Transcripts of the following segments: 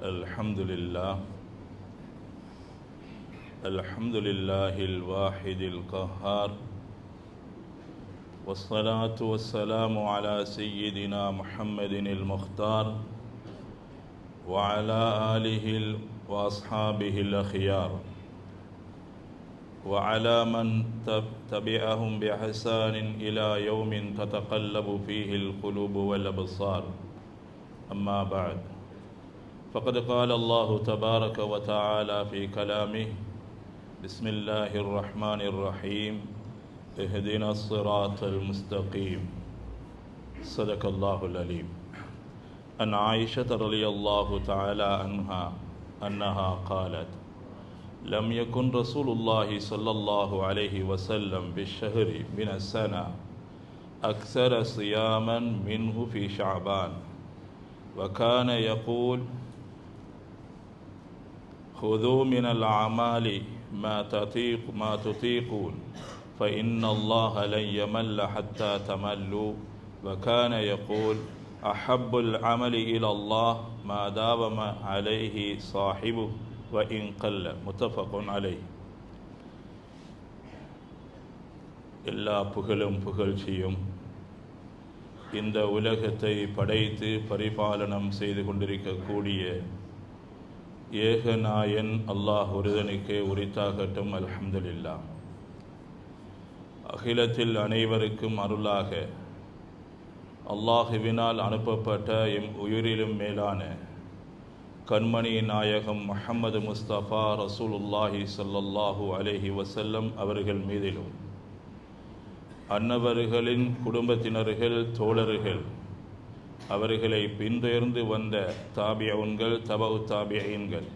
الحمد لله الواحد القهار، والصلاة والسلام على سيدنا محمد المختار وعلى آله وأصحابه الأخيار وعلى من تبعهم بإحسان إلى يوم تتقلب فيه القلوب والأبصار. أما بعد، فقد قال الله تبارك وتعالى في كلامه: بسم الله الرحمن الرحيم، اهدنا الصراط المستقيم. صدق الله العليم. عن عائشة رضي الله تعالى عنها أنها قالت: لم يكن رسول الله صلى الله عليه وسلم بالشهر من السنة أكثر صياما منه في شعبان، وكان يقول: خذوا من الأعمال ما تطيقون فإن الله لن يمل حتى تملوا، وكان يقول: أحب العمل إلى الله ما داوم عليه صاحبه وإن قل. متفق عليه. எல்லா புகழும் புகழ்ச்சியும் இந்த உலகத்தை படைத்து பரிபாலனம் செய்து கொண்டிருக்கக்கூடிய ஏகநாயன் அல்லாஹ் ஒருவனுக்கே உரித்தாகட்டும். அல்ஹம்துலில்லாஹ். அகிலத்தில் அனைவருக்கும் அருளாக அல்லாஹுவினால் அனுப்பப்பட்ட எம் உயிரிலும் மேலான கண்மணி நாயகம் முஹம்மது முஸ்தபா ரசூலுல்லாஹி ஸல்லல்லாஹு அலைஹி வஸல்லம் அவர்கள் மீதிலும், அன்னவர்களின் குடும்பத்தினர்கள், தோழர்கள், அவர்களை பின்தொடர்ந்து வந்த தாபியவுன்கள், தபவு தாபியீன்கள்,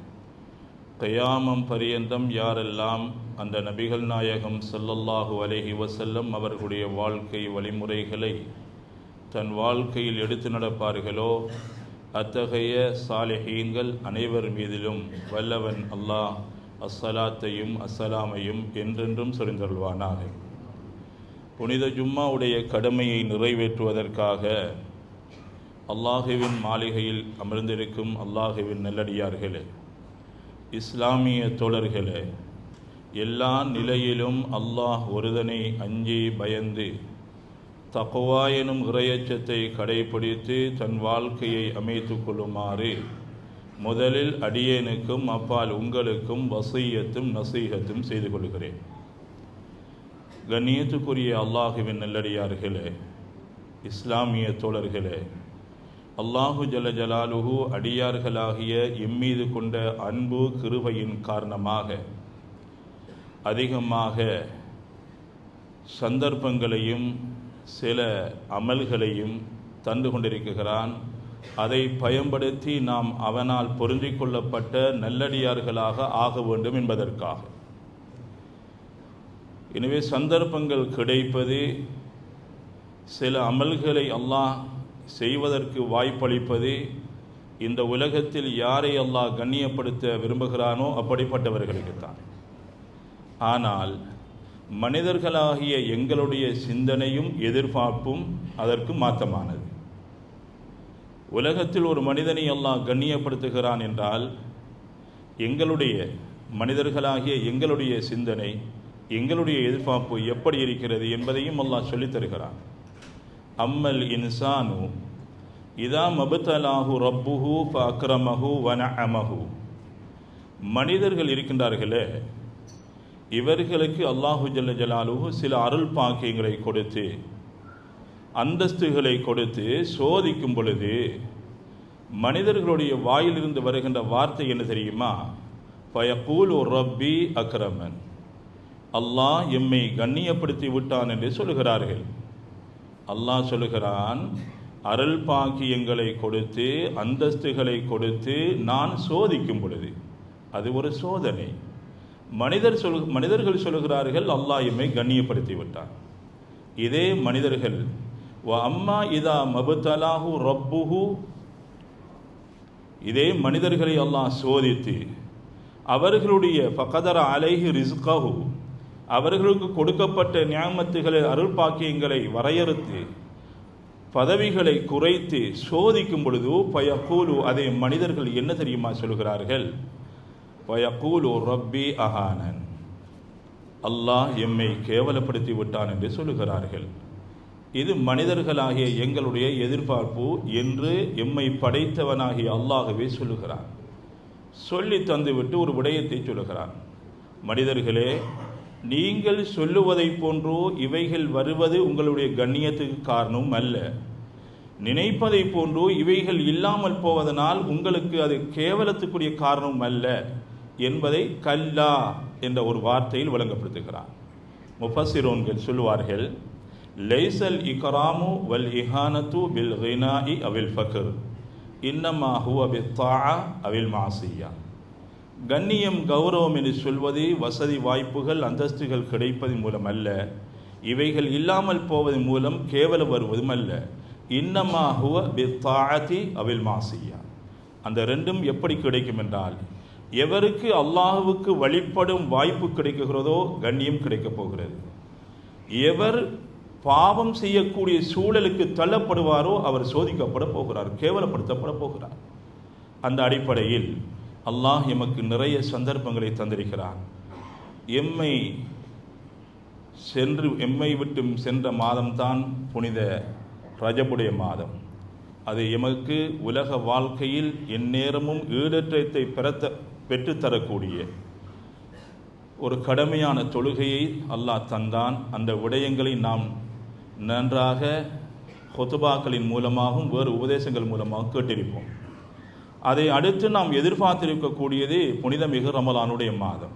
கியாமம் பரியந்தம் யாரெல்லாம் அந்த நபிகள் நாயகம் ஸல்லல்லாஹு அலைஹி வஸல்லம் அவர்களுடைய வாழ்க்கை வழிமுறைகளை தன் வாழ்க்கையில் எடுத்து நடப்பார்களோ அத்தகைய சாலிஹீன்கள் அனைவர் மீதிலும் வல்லவன் அல்லாஹ் அஸ்ஸலாத்தையும் அஸ்ஸலாமையும் என்றென்றும் சொரிந்தருள்வானாக. புனித ஜும்மாவுடைய கடமையை நிறைவேற்றுவதற்காக அல்லாஹுவின் மாளிகையில் அமர்ந்திருக்கும் அல்லாஹுவின் நல்லடியார்களே, இஸ்லாமிய தோழர்களே, எல்லா நிலையிலும் அல்லாஹ் ஒருதனை அஞ்சி பயந்து தக்வா எனும் இறையச்சத்தை கடைபிடித்து தன் வாழ்க்கையை அமைத்து கொள்ளுமாறு முதலில் அடியேனுக்கும் அப்பால் உங்களுக்கும் வசியத்தும் நசீகத்தும் செய்து கொள்கிறேன். கண்ணியத்துக்குரிய அல்லாஹுவின் நல்லடியார்களே, இஸ்லாமிய தோழர்களே, அல்லாஹு ஜல்ல ஜலாலுஹு அடியார்களாகிய எம்மீது கொண்ட அன்பு கிருபையின் காரணமாக அதிகமாக சந்தர்ப்பங்களையும் சில அமல்களையும் தந்து கொண்டிருக்கிறான். அதை பயன்படுத்தி நாம் அவனால் பொருந்திக் கொள்ளப்பட்ட நல்லடியார்களாக ஆக வேண்டும் என்பதற்காக. எனவே சந்தர்ப்பங்கள் கிடைப்பது, சில அமல்களை அல்லாஹ் செய்வதற்கு வாய்ப்பளிப்பது, இந்த உலகத்தில் யாரை அல்லாஹ் கண்ணியப்படுத்த விரும்புகிறானோ அப்படிப்பட்டவர்களுக்குத்தான். ஆனால் மனிதர்களாகிய எங்களுடைய சிந்தனையும் எதிர்பார்ப்பும் அதற்கு மாற்றமானது. உலகத்தில் ஒரு மனிதனை அல்லாஹ் கண்ணியப்படுத்துகிறான் என்றால் எங்களுடைய மனிதர்களாகிய எங்களுடைய சிந்தனை, எங்களுடைய எதிர்பார்ப்பு எப்படி இருக்கிறது என்பதையும் அல்லாஹ் சொல்லித் தருகிறான். அம்மல் இன்சானு இதா மபுத்தலாஹு ரப்புஹு ஃபஅக்ரமஹு வனஅமஹு. மனிதர்கள் இருக்கின்றார்களே, இவர்களுக்கு அல்லாஹு ஜல்ல ஜலாலுஹு சில அருள் பாக்கியங்களை கொடுத்து, அந்தஸ்துகளை கொடுத்து சோதிக்கும் பொழுது மனிதர்களுடைய வாயிலிருந்து வருகின்ற வார்த்தை என்ன தெரியுமா? ஃபயகூலு ரப்பி அக்ரமன். அல்லாஹ் எம்மை கண்ணியப்படுத்தி விட்டான் என்று சொல்லுகிறார்கள். அல்லாஹ் சொல்லுகிறான், அருள் பாக்கியங்களை கொடுத்து அந்தஸ்துகளை கொடுத்து நான் சோதிக்கும் பொழுது அது ஒரு சோதனை. மனிதர்கள் சொல்லுகிறார்கள், அல்லாஹ் எம்மை கண்ணியப்படுத்தி விட்டான். இதே மனிதர்கள் அம்மா இதா மபுத்தலாஹு ரப்புஹு, இதே மனிதர்களை அல்லாஹ் சோதித்து அவர்களுடைய ஃபகதர அலைஹி ரிஸ்கஹு, அவர்களுக்கு கொடுக்கப்பட்ட நியாமத்துகளை அருள் பாக்கியங்களை வரையறுத்து பதவிகளை குறைத்து சோதிக்கும் பொழுது பயக்கூலு, அதே மனிதர்கள் என்ன தெரியுமா சொல்கிறார்கள்? பயக்கூலு ரப்பி அஹானன், அல்லாஹ் எம்மை கேவலப்படுத்தி விட்டான் என்று சொல்லுகிறார்கள். இது மனிதர்களாகிய எங்களுடைய எதிர்பார்ப்பு என்று எம்மை படைத்தவனாகிய அல்லாஹ்வே சொல்லுகிறான். சொல்லி தந்துவிட்டு ஒரு விடயத்தை சொல்லுகிறான். மனிதர்களே, நீங்கள் சொல்லுவதை போன்றோ இவைகள் வருவது உங்களுடைய கண்ணியத்துக்கு காரணம் அல்ல. நினைப்பதை போன்றோ இவைகள் இல்லாமல் போவதனால் உங்களுக்கு அது கேவலத்துக்குரிய காரணம் அல்ல என்பதை கல்லா என்ற ஒரு வார்த்தையில் விளங்கப்படுத்துகிறான். முஃபஸ்ஸிரூன்கள் சொல்லுவார்கள், லைசல் இக்ராமு வல் இஹானத்து பில் கினாஇ அவில் ஃபக்ர் இன்னமா ஹுவ பித்தாஅ அவில் மாசியா. கண்ணியம், கௌரவம் என்று சொல்வது வசதி வாய்ப்புகள் அந்தஸ்துகள் கிடைப்பதன் மூலம் அல்ல, இவைகள் இல்லாமல் போவதன் மூலம் கேவலம் வருவதும் அல்ல. இன்னமா ஹுவ பித்தாஅதி அவில் மாசியா. அந்த ரெண்டும் எப்படி கிடைக்கும் என்றால், எவருக்கு அல்லாஹ்வுக்கு வழிபடும் வாய்ப்பு கிடைக்குகிறதோ கண்ணியம் கிடைக்கப் போகிறது. எவர் பாவம் செய்யக்கூடிய சூழலுக்கு தள்ளப்படுவாரோ அவர் சோதிக்கப்பட போகிறார், கேவலப்படுத்தப்பட போகிறார். அந்த அடிப்படையில் அல்லாஹ் எமக்கு நிறைய சந்தர்ப்பங்களை தந்திருக்கிறான். எம்மை விட்டு சென்ற மாதம்தான் புனித ரஜபுடைய மாதம். அது எமக்கு உலக வாழ்க்கையில் எந்நேரமும் ஈடற்றத்தை பெற்றுத்தரக்கூடிய ஒரு கடமையான தொழுகையை அல்லாஹ் தந்தான். அந்த விடயங்களை நாம் நன்றாக ஹுதுபாக்களின் மூலமாகவும் வேறு உபதேசங்கள் மூலமாகவும் கேட்டிருப்போம். அதை அடுத்து நாம் எதிர்பார்த்திருக்கக்கூடியது புனிதமிகு ரமலானுடைய மாதம்.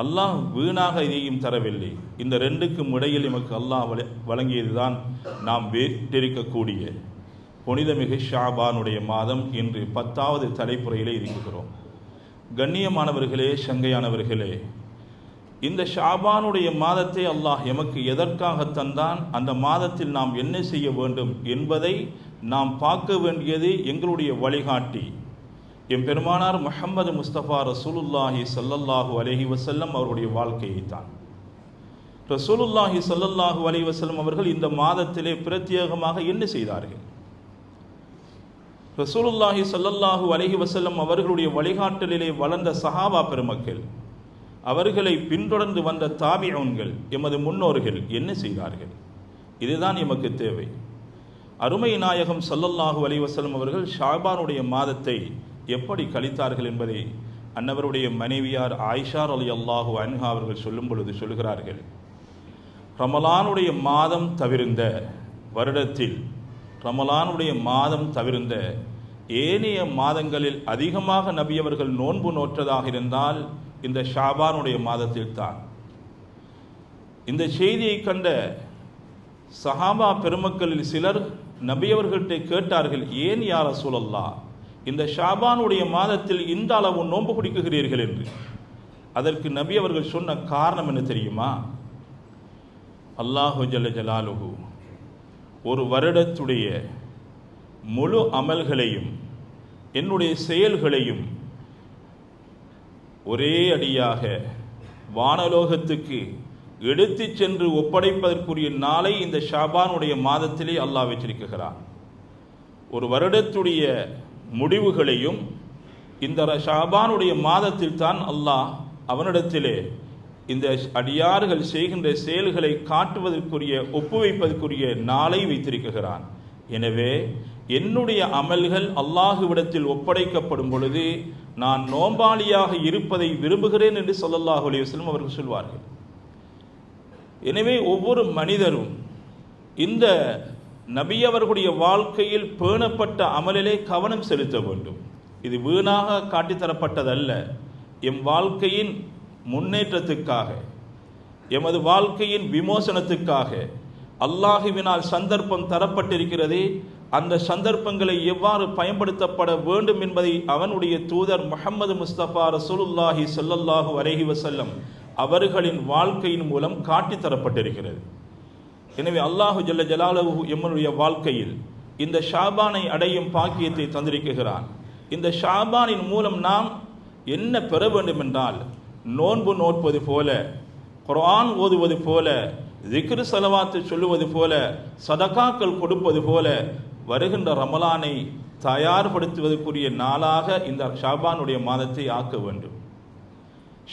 அல்லாஹ் வீணாக இதையும் தரவில்லை. இந்த ரெண்டுக்கும் இடையில் எமக்கு அல்லாஹ் வழங்கியதுதான் நாம் வேற்றிருக்கக்கூடிய புனிதமிகு ஷாபானுடைய மாதம். இன்று 10வது தலைப்புறையிலே இருக்கிறோம். கண்ணியமானவர்களே, சங்கையானவர்களே, இந்த ஷாபானுடைய மாதத்தை அல்லாஹ் எமக்கு எதற்காக தந்தான், அந்த மாதத்தில் நாம் என்ன செய்ய வேண்டும் என்பதை நாம் பார்க்க வேண்டியது எங்களுடைய வழிகாட்டி எம் பெருமானார் முஹம்மது முஸ்தபா ரசூலுல்லாஹி ஸல்லல்லாஹு அலைஹி வஸல்லம் அவருடைய வாழ்க்கையை தான். ரசூலுல்லாஹி ஸல்லல்லாஹு அலைஹி வஸல்லம் அவர்கள் இந்த மாதத்திலே பிரத்யேகமாக என்ன செய்தார்கள்? ரசூலுல்லாஹி ஸல்லல்லாஹு அலைஹி வஸல்லம் அவர்களுடைய வழிகாட்டலிலே வளர்ந்த சஹாபா பெருமக்கள், அவர்களை பின்தொடர்ந்து வந்த தாபிஊன்கள், எமது முன்னோர்கள் என்ன செய்தார்கள்? இதுதான் எமக்கு தேவை. அருமை நாயகம் ஸல்லல்லாஹு அலைஹி வஸல்லம் அவர்கள் ஷாபானுடைய மாதத்தை எப்படி கழித்தார்கள் என்பதை அன்னவருடைய மனைவியார் ஆயிஷா ரலியல்லாஹு அன்ஹா அவர்கள் சொல்லும் பொழுது சொல்கிறார்கள், ரமலானுடைய மாதம் தவிர்ந்த வருடத்தில், ரமலானுடைய மாதம் தவிர்ந்த ஏனைய மாதங்களில் அதிகமாக நபி அவர்கள் நோன்பு நோற்றதாக இருந்தால் இந்த ஷாபானுடைய மாதத்தில் தான். இந்த செய்தியை கண்ட சஹாபா பெருமக்களில் சிலர் நபி அவர்கள்ட்ட கேட்டார்கள், ஏன் யா ரசூலல்லாஹ் இந்த ஷாபானுடைய மாதத்தில் இந்த அளவு நோன்பு பிடிக்குகிறீர்கள் என்று. அதற்கு நபி அவர்கள் சொன்ன காரணம் என்ன தெரியுமா? அல்லாஹு ஜல்ல ஜலாலுஹு ஒரு வருடத்துடைய முழு அமல்களையும் என்னுடைய செயல்களையும் ஒரே அடியாக வானலோகத்துக்கு எடுத்து சென்று ஒப்படைப்பதற்குரிய நாளை இந்த ஷாபானுடைய மாதத்திலே அல்லாஹ் வச்சிருக்கிறான். ஒரு வருடத்துடைய முடிவுகளையும் இந்த ஷாபானுடைய மாதத்தில் தான் அல்லாஹ் அவனிடத்திலே இந்த அடியார்கள் செய்கின்ற செயல்களை காட்டுவதற்குரிய ஒப்புவைப்பதற்குரிய நாளை வைத்திருக்கிறான். எனவே என்னுடைய அமல்கள் அல்லாஹுவிடத்தில் ஒப்படைக்கப்படும் பொழுது நான் நோம்பாளியாக இருப்பதை விரும்புகிறேன் என்று ஸல்லல்லாஹு அலைஹி வஸல்லம் அவர்கள் சொல்வார்கள். எனவே ஒவ்வொரு மனிதரும் இந்த நபி அவர்களுடைய வாழ்க்கையில் பேணப்பட்ட அமலிலே கவனம் செலுத்த வேண்டும். இது வீணாக காட்டித்தரப்பட்டதல்ல. எம் வாழ்க்கையின் முன்னேற்றத்துக்காக, எமது வாழ்க்கையின் விமோசனத்துக்காக அல்லாஹுவினால் சந்தர்ப்பம் தரப்பட்டிருக்கிறதே, அந்த சந்தர்ப்பங்களை எவ்வாறு பயன்படுத்தப்பட வேண்டும் என்பதை அவனுடைய தூதர் முஹம்மது முஸ்தபா ரசூலுல்லாஹி ஸல்லல்லாஹு அலைஹி வஸல்லம் அவர்களின் வாழ்க்கையின் மூலம் காட்டித்தரப்பட்டிருக்கிறது. எனவே அல்லாஹு ஜல்ல ஜலாலுஹு எம்முடைய வாழ்க்கையில் இந்த ஷாபானை அடையும் பாக்கியத்தை தந்திருக்கிறான். இந்த ஷாபானின் மூலம் நாம் என்ன பெற வேண்டும் என்றால், நோன்பு நோட்பது போல, குர்ஆன் ஓதுவது போல, திக்ரு ஸலவாத்து சொல்லுவது போல, சதகாக்கள் கொடுப்பது போல வருகின்ற ரமலானை தயார்படுத்துவதற்குரிய நாளாக இந்த ஷாபானுடைய மாதத்தை ஆக்க வேண்டும்.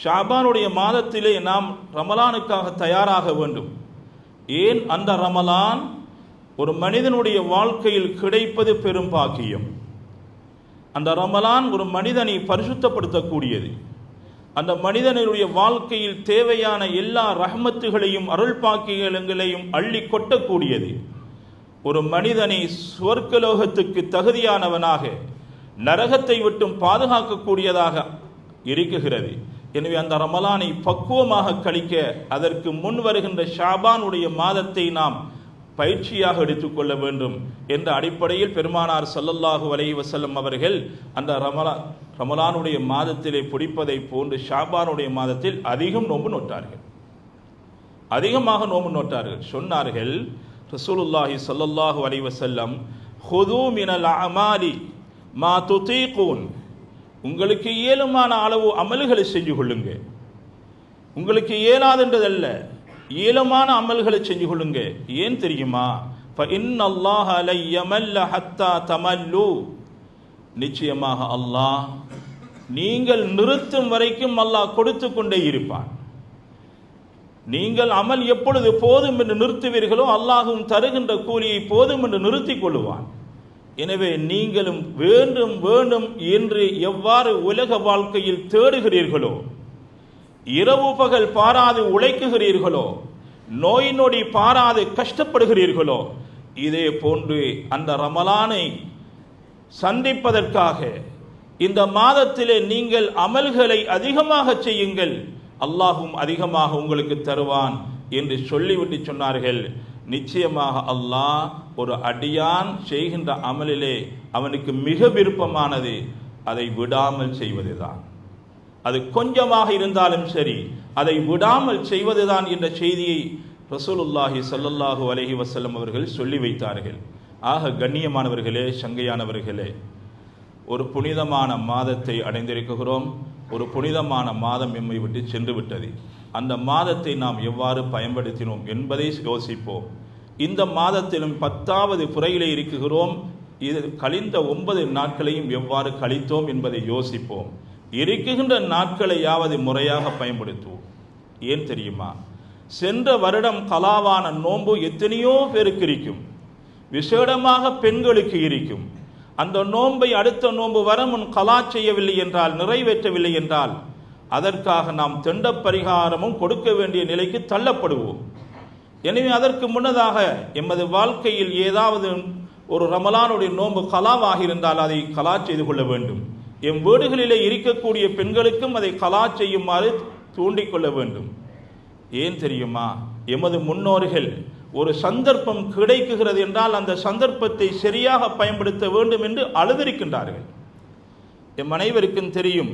ஷாபானுடைய மாதத்திலே நாம் ரமலானுக்காக தயாராக வேண்டும். ஏன் அந்த ரமலான் ஒரு மனிதனுடைய வாழ்க்கையில் கிடைப்பது பெரும் பாக்கியம். அந்த ரமலான் ஒரு மனிதனை பரிசுத்தப்படுத்தக்கூடியது. அந்த மனிதனுடைய வாழ்க்கையில் தேவையான எல்லா ரஹ்மத்துகளையும் அருள் பாக்கியங்களையும் அள்ளி கொட்டக்கூடியது. ஒரு மனிதனை சுவர்க்கலோகத்துக்கு தகுதியானவனாக, நரகத்தை விட்டும் பாதுகாக்கக்கூடியதாக இருக்குகிறது. எனவே அந்த ரமலானை பக்குவமாக கழிக்க அதற்கு முன் வருகின்ற ஷாபானுடைய மாதத்தை நாம் பயிற்சியாக எடுத்துக்கொள்ள வேண்டும் என்ற அடிப்படையில் பெருமானார் ஸல்லல்லாஹு அலைஹி வஸல்லம் அவர்கள் அந்த ரமலானுடைய மாதத்திலே பிடிப்பதை போன்று ஷாபானுடைய மாதத்தில் அதிகம் நோன்பு நோட்டார்கள், அதிகமாக நோன்பு நோட்டார்கள். சொன்னார்கள் ரசூலுல்லாஹி ஸல்லல்லாஹு அலைஹி வஸல்லம், ஹுது மினல் அமாலி மா துதீகூன், உங்களுக்கு இயலுமான அளவு அமல்களை செஞ்சு கொள்ளுங்க. உங்களுக்கு இயலாதுன்றதல்ல, இயலுமான அமல்களை செஞ்சு கொள்ளுங்க. ஏன் தெரியுமா? ஃபஇன்னல்லாஹ லா யமல்ல ஹத்தா தமல்லு, நிச்சயமாக அல்லாஹ் நீங்கள் நிறுத்தும் வரைக்கும் அல்லாஹ் கொடுத்து கொண்டே இருப்பான். நீங்கள் அமல் எப்பொழுது போதும் என்று நிறுத்துவீர்களோ அல்லாஹும் தருகின்ற கூலியை போதும் என்று நிறுத்திக் கொள்ளுவான். எனவே நீங்களும் வேண்டும் வேண்டும் என்று எவ்வாறு உலக வாழ்க்கையில் தேடுகிறீர்களோ, இரவு பகல் பாராது உழைக்குகிறீர்களோ, நோய் நொடி பாராது கஷ்டப்படுகிறீர்களோ, இதே போன்று அந்த ரமலானை சந்திப்பதற்காக இந்த மாதத்திலே நீங்கள் அமல்களை அதிகமாக செய்யுங்கள், அல்லாஹும் அதிகமாக உங்களுக்கு தருவான் என்று சொல்லிவிட்டு சொன்னார்கள். நிச்சயமாக அல்லாஹ் ஒரு அடியான் செய்கின்ற அமலிலே அவனுக்கு மிக விருப்பமானது அதை விடாமல் செய்வதுதான். அது கொஞ்சமாக இருந்தாலும் சரி, அதை விடாமல் செய்வதுதான் என்ற செய்தியை ரசூலுல்லாஹி ஸல்லல்லாஹு அலைஹி வஸல்லம் அவர்கள் சொல்லி வைத்தார்கள். ஆக கண்ணியமானவர்களே, சங்கையானவர்களே, ஒரு புனிதமான மாதத்தை அடைந்திருக்கிறோம். ஒரு புனிதமான மாதம் எம்மை விட்டு சென்று விட்டது. அந்த மாதத்தை நாம் எவ்வாறு பயன்படுத்தினோம் என்பதை யோசிப்போம். இந்த மாதத்திலும் 10வது புறையிலே இருக்குகிறோம். இது கழிந்த 9 நாட்களையும் எவ்வாறு கழித்தோம் என்பதை யோசிப்போம். இருக்குகின்ற நாட்களையாவது முறையாக பயன்படுத்துவோம். ஏன் தெரியுமா? சென்ற வருடம் கலாவான நோன்பு எத்தனையோ பேருக்கு இருக்கும், விசேடமாக பெண்களுக்கு இருக்கும். அந்த நோன்பை அடுத்த நோன்பு வர முன் கலா செய்யவில்லை என்றால், நிறைவேற்றவில்லை என்றால், அதற்காக நாம் தெண்ட பரிகாரமும் கொடுக்க வேண்டிய நிலைக்கு தள்ளப்படுவோம். எனவே அதற்கு முன்னதாக எமது வாழ்க்கையில் ஏதாவது ஒரு ரமலானுடைய நோன்பு கலாவாக இருந்தால் அதை கலா செய்து கொள்ள வேண்டும். எம் வீடுகளிலே இருக்கக்கூடிய பெண்களுக்கும் அதை கலா செய்யுமாறு தூண்டிக்கொள்ள வேண்டும். ஏன் தெரியுமா? எமது முன்னோர்கள் ஒரு சந்தர்ப்பம் கிடைக்குகிறது என்றால் அந்த சந்தர்ப்பத்தை சரியாக பயன்படுத்த வேண்டும் என்று அழுதிருக்கின்றார்கள். எம் அனைவருக்கும் தெரியும்,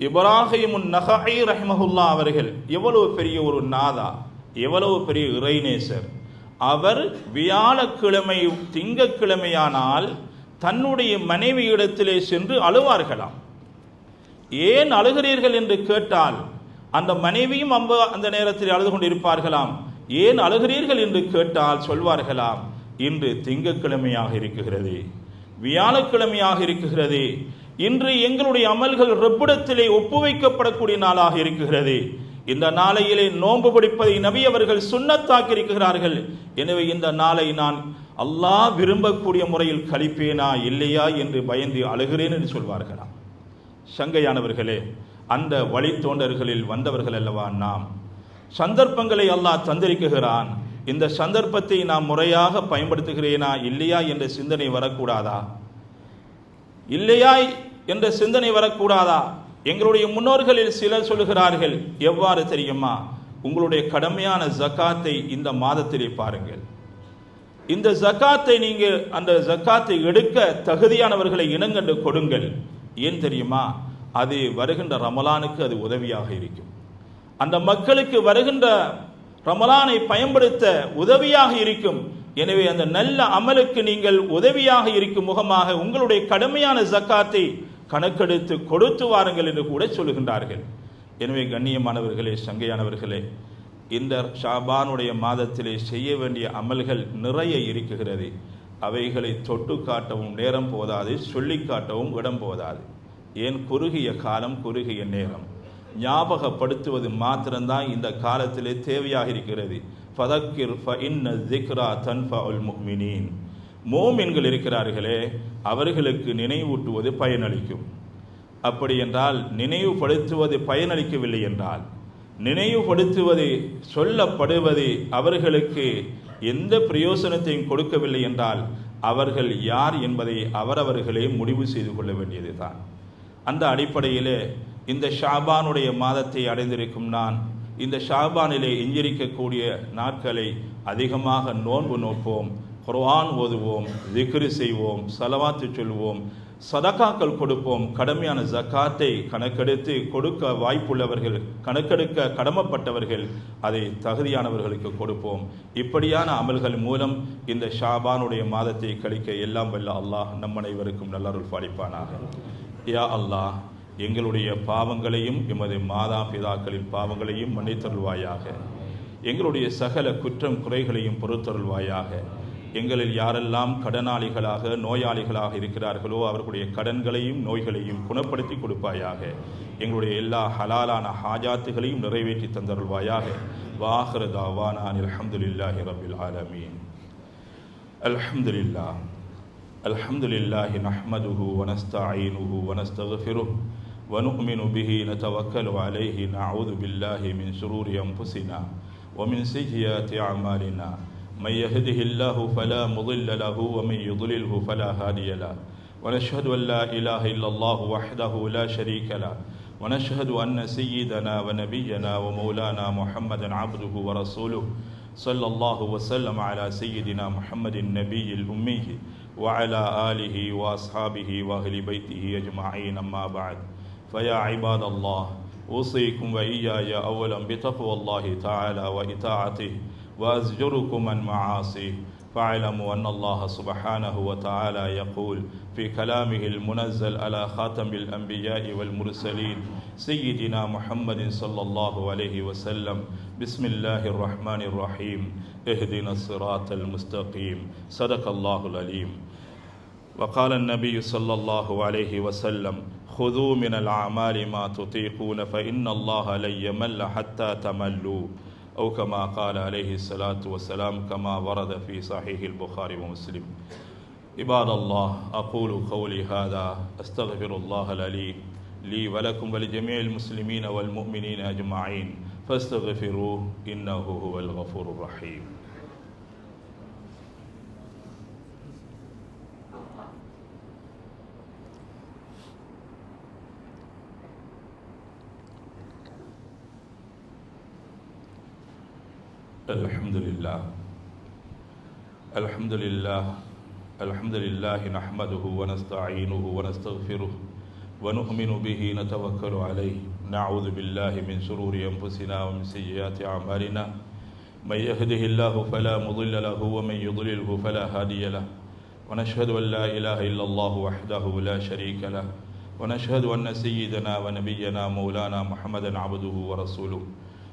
இப்ராஹிமுன் நஹஇ ரஹிமஹுல்லா அவர்கள் எவ்வளவு பெரிய ஒரு நாதா, எவ்வளவு பெரிய இறைநேசர். அவர் வியாழக்கிழமை திங்கக்கிழமையானால் தன்னுடைய மனைவியிடத்திலே சென்று அழுவார்களாம். ஏன் அழுகிறீர்கள் என்று கேட்டால் அந்த மனைவியும் அந்த நேரத்தில் அழுது கொண்டிருப்பார்களாம். ஏன் அழுகிறீர்கள் என்று கேட்டால் சொல்வார்களாம், இன்று திங்கக்கிழமையாக இருக்குகிறது, வியாழக்கிழமையாக இருக்குகிறது, இன்று எங்களுடைய அமல்கள் ரப்பிடத்திலே ஒப்புவைக்கப்படக்கூடிய நாளாக இருக்குகிறது. இந்த நாளையிலே நோன்பு பிடிப்பதை நபி அவர்கள் சுன்னத்தாக்கி இருக்கிறார்கள். எனவே இந்த நாளை நான் அல்லாஹ் விரும்பக்கூடிய முறையில் கழிப்பேனா இல்லையா என்று பயந்து அழுகிறேன் என்று சொல்வார்களாம். சங்கையானவர்களே, அந்த வழித்தோண்டர்களில் வந்தவர்கள் அல்லவா நாம். சந்தர்ப்பங்களை அல்லாஹ் தந்திருக்கிறான். இந்த சந்தர்ப்பத்தை நாம் முறையாக பயன்படுத்துகிறேனா இல்லையா என்ற சிந்தனை வரக்கூடாதா? இல்லையா என்ற சிந்தனை வரக்கூடாதா? எங்களுடைய முன்னோர்களில் சிலர் சொல்லுகிறார்கள், எவ்வாறு தெரியுமா? உங்களுடைய கடமையான ஜக்காத்தை இந்த மாதத்திலே பாருங்கள். இந்த ஜக்காத்தை நீங்கள் அந்த ஜக்காத்தை எடுக்க தகுதியானவர்களை இனங்கண்டு கொடுங்கள். ஏன் தெரியுமா? அது வருகின்ற ரமலானுக்கு அது உதவியாக இருக்கும். அந்த மக்களுக்கு வருகின்ற ரமலானை பயன்படுத்த உதவியாக இருக்கும். எனவே அந்த நல்ல அமலுக்கு நீங்கள் உதவியாக இருக்கும் முகமாக உங்களுடைய கடமையான ஜக்காத்தை கணக்கெடுத்து கொடுத்து வாருங்கள் என்று கூட சொல்லுகின்றார்கள். எனவே கண்ணியமானவர்களே, சங்கையானவர்களே, இந்த ஷாபானுடைய மாதத்திலே செய்ய வேண்டிய அமல்கள் நிறைய இருக்கிறது. அவைகளை தொட்டு காட்டவும் நேரம் போதாது, சொல்லி காட்டவும் இடம் போதாது. ஏன், குறுகிய காலம், குறுகிய நேரம். ஞாபகப்படுத்துவது மாத்திரம்தான் இந்த காலத்திலே தேவையாக இருக்கிறது. ஃபதக்கிர் ஃபஇன்ன ஸிக்ரா தன்ஃபஉல் முஃமினீன். மோமின்கள் இருக்கிறார்களே, அவர்களுக்கு நினைவூட்டுவது பயனளிக்கும். அப்படி என்றால், நினைவுபடுத்துவது பயனளிக்கவில்லை என்றால், நினைவுபடுத்துவது சொல்லப்படுவது அவர்களுக்கு எந்த பிரயோசனத்தையும் கொடுக்கவில்லை என்றால், அவர்கள் யார் என்பதை அவரவர்களே முடிவு செய்து கொள்ள வேண்டியது தான். அந்த அடிப்படையிலே இந்த ஷாபானுடைய மாதத்தை அடைந்திருக்கும் நான், இந்த ஷாபானிலே எஞ்சிருக்கக்கூடிய நாட்களை அதிகமாக நோன்பு நோப்போம், குர்ஆன் ஓதுவோம், திக்ரு செய்வோம், ஸலவாத்து சொல்வோம், சதகாக்கள் கொடுப்போம். கடமையான ஜக்காத்தை கணக்கெடுத்து கொடுக்க வாய்ப்புள்ளவர்கள், கணக்கெடுக்க கடமைப்பட்டவர்கள் அதை தகுதியானவர்களுக்கு கொடுப்போம். இப்படியான அமல்கள் மூலம் இந்த ஷாபானுடைய மாதத்தை கழிக்க எல்லாம் வல்ல அல்லாஹ் நம் அனைவருக்கும் நல்லருள் பாலிப்பானாக. யா அல்லாஹ், எங்களுடைய பாவங்களையும் எமது மாதா பிதாக்களின் பாவங்களையும் மன்னித்தருள்வாயாக. எங்களுடைய சகல குற்றம் குறைகளையும் பொறுத்தருள்வாயாக. எங்களில் யாரெல்லாம் கடனாளிகளாக நோயாளிகளாக இருக்கிறார்களோ அவர்களுடைய கடன்களையும் நோய்களையும் குணப்படுத்தி கொடுப்பாயாக. எங்களுடைய எல்லா ஹலாலான ஹாஜாத்துகளையும் நிறைவேற்றி தந்தருள்வாயாக. வாஹிரு தாவானா அல்ஹம்துலில்லாஹி ரப்பில் ஆலமீன். அல்ஹம்துலில்லாஹ் அல்ஹம்துலில்லாஹி நஹ்மதுஹு வ நஸ்தஈனுஹு வ நஸ்தக்ஃபிருஹு வ நு'மினு பிஹி நதவக்கலு அலைஹி நஅஊது பில்லாஹி மின் ஷுரூரி அன்ஃபுஸினா வ மின் ஸய்யிஆத்தி அஅமாலினா. من يهده الله فلا مضل له ومن يضلله فلا هادي له ونشهد أن لا إله إلا الله وحده لا شريك له ونشهد أن سيدنا ونبينا ومولانا محمدا عبده ورسوله صلى الله وسلم على سيدنا محمد النبي الأمي وعلى آله وأصحابه وأهل بيته أجمعين. أما بعد، فيا عباد الله، أوصيكم وإياي أولا بتقوى الله تعالى وإطاعته وأزجركم عن معاصيه. فاعلموا أن الله سبحانه وتعالى يقول في كلامه المنزل على خاتم الأنبياء والمرسلين سيدنا محمد صلى الله عليه وسلم: بسم الله الرحمن الرحيم، اهدنا الصراط المستقيم. صدق الله العليم. وقال النبي صلى الله عليه وسلم: خذوا من الأعمال ما تطيقون فإن الله لن يمل حتى تملوا، أو كما قال عليه الصلاة والسلام، كما ورد في صحيح البخاري ومسلم. عباد الله، أقول قولي هذا، أستغفر الله العلي لي ولكم ولجميع المسلمين والمؤمنين أجمعين، فاستغفروه إنه هو الغفور الرحيم. الحمد لله الحمد لله الحمد لله نحمده ونستعينه ونستغفره ونؤمن به نتوكل عليه. نعوذ بالله من شرور أنفسنا ومن سيئات أعمالنا. من يهده الله فلا مضل له ومن يضلله فلا هادي له. ونشهد أن لا إله إلا الله وحده لا شريك له. ونشهد أن سيدنا ونبينا مولانا محمدا عبده ورسوله.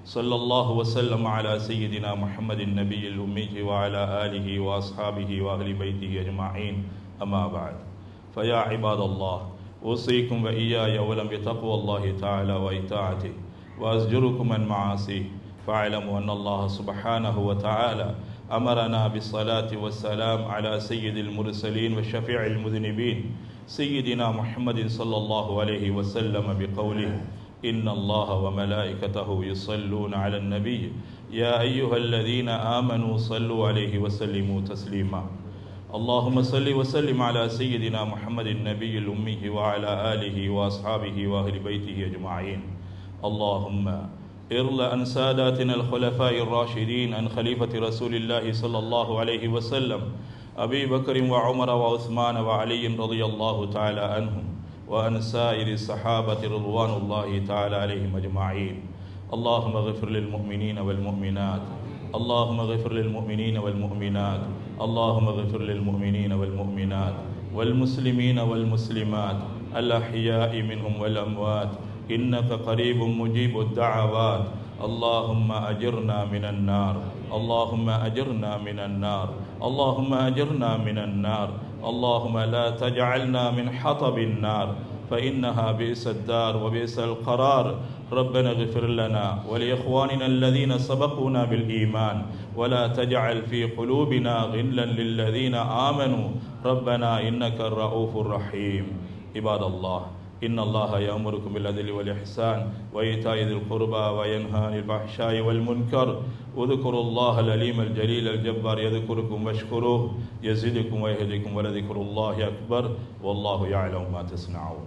صلى الله وسلم على سيدنا محمد النبي الأمي وعلى آله وأصحابه وأهل بيته أجمعين. أما بعد، فيا عباد الله، أوصيكم وإياي أولا بتقوى الله تعالى وإطاعته وأزجركم عن معاصيه. فاعلموا أن الله سبحانه وتعالى أمرنا بالصلاة والسلام على سيد المرسلين وشفيع المذنبين سيدنا محمد صلى الله عليه وسلم بقوله: إن الله وملائكته يصلون على النبي يا أيها الذين آمنوا صلوا عليه وسلموا تسليما. اللهم صل وسلم على سيدنا محمد النبي الأمي وعلى آله وأصحابه وأهل بيته أجمعين. اللهم ارض عن ساداتنا الخلفاء الراشدين، عن خليفة رسول الله صلى الله عليه وسلم أبي بكر وعمر وعثمان وعلي رضي الله تعالى عنهم، وعن سائر الصحابة رضوان الله تعالى عليهم أجمعين. اللهم اغفر للمؤمنين والمؤمنات، اللهم اغفر للمؤمنين والمؤمنات، اللهم اغفر للمؤمنين والمؤمنات والمسلمين والمسلمات الأحياء منهم والأموات، إنك قريب مجيب الدعوات. اللهم أجرنا من النار اللهم أجرنا من النار اللهم أجرنا من النار اللهم لا تجعلنا من حطب النار فإنها بئس الدار وبئس القرار ربنا اغفر لنا ولإخواننا الذين سبقونا بالإيمان ولا تجعل في قلوبنا غلا للذين آمنوا ربنا إنك الرؤوف الرحيم عباد الله إن الله يأمركم بالعدل والإحسان وإيتاء ذي القربى وينهى عن الفحشاء والمنكر واذكروا الله العليم الجليل الجبار يذكركم واشكروه يزدكم ويهدكم ولذكر الله أكبر والله يعلم ما تصنعون.